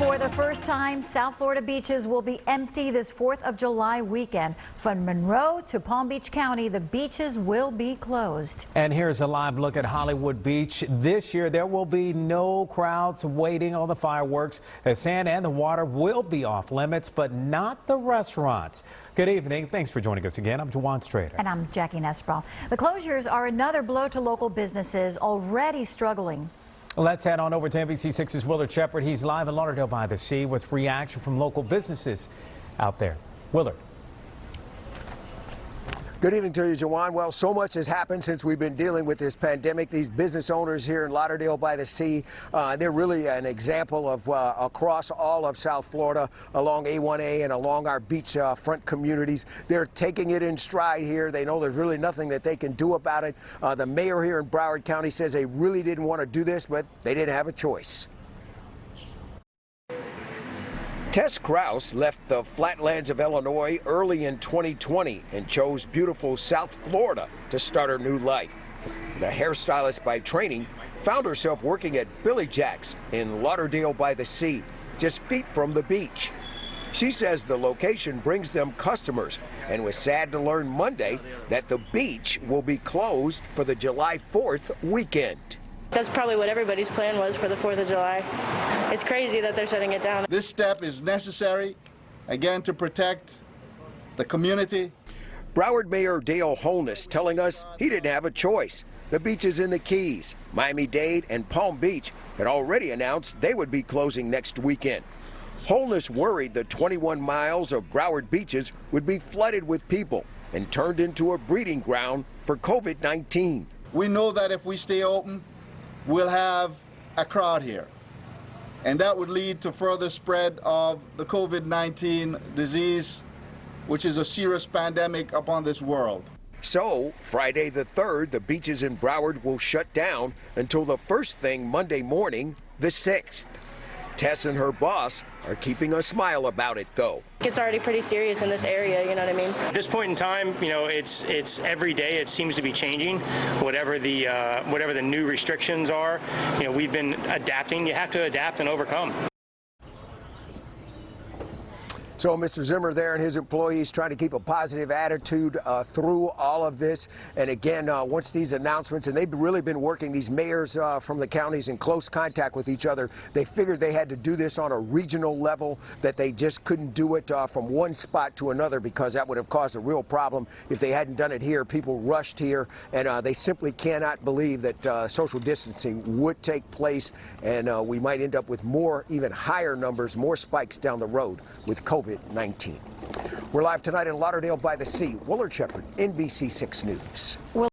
For the first time, South Florida beaches will be empty this 4th of July weekend. From Monroe to Palm Beach County, the beaches will be closed. And here's a live look at Hollywood Beach. This year, there will be no crowds waiting on the fireworks. The sand and the water will be off limits, but not the restaurants. Good evening. Thanks for joining us again. I'm Juwan Strader. And I'm Jackie Nesbro. The closures are another blow to local businesses already struggling. Let's head on over to NBC6's Willard Shepard. He's live in Lauderdale by the Sea with reaction from local businesses out there. Willard. Good evening to you, Juwan. Well, so much has happened since we've been dealing with this pandemic. These business owners here in Lauderdale by the Sea, they're really an example of across all of South Florida, along A1A and along our beach front communities. They're taking it in stride here. They know there's really nothing that they can do about it. The mayor here in Broward County says they really didn't want to do this, but they didn't have a choice. Tess Krause left the flatlands of Illinois early in 2020 and chose beautiful South Florida to start her new life. The hairstylist by training found herself working at Billy Jack's in Lauderdale by the Sea, just feet from the beach. She says the location brings them customers and was sad to learn Monday that the beach will be closed for the July 4th weekend. That's probably what everybody's plan was for the 4th of July. It's crazy that they're shutting it down. This step is necessary, again, to protect the community. Broward Mayor Dale Holness telling us he didn't have a choice. The beaches in the Keys, Miami-Dade, and Palm Beach had already announced they would be closing next weekend. Holness worried the 21 miles of Broward beaches would be flooded with people and turned into a breeding ground for COVID-19. We know that if we stay open, we'll have a crowd here, and that would lead to further spread of the COVID-19 disease, which is a serious pandemic upon this world. So, Friday the 3rd, the beaches in Broward will shut down until the first thing Monday morning, the 6th. Tess and her boss are keeping a smile about it, though. It's already pretty serious in this area, you know what I mean? At this point in time, you know, it's every day it seems to be changing. Whatever the new restrictions are, you know, we've been adapting. You have to adapt and overcome. So Mr. Zimmer there and his employees trying to keep a positive attitude through all of this. And again, once these announcements, and they've really been working, these mayors from the counties in close contact with each other, they figured they had to do this on a regional level, that they just couldn't do it from one spot to another because that would have caused a real problem if they hadn't done it here. People rushed here, and they simply cannot believe that social distancing would take place, and we might end up with more, even higher numbers, more spikes down the road with COVID-19. We're live tonight in Lauderdale by the Sea. Willard Shepard, NBC6 News.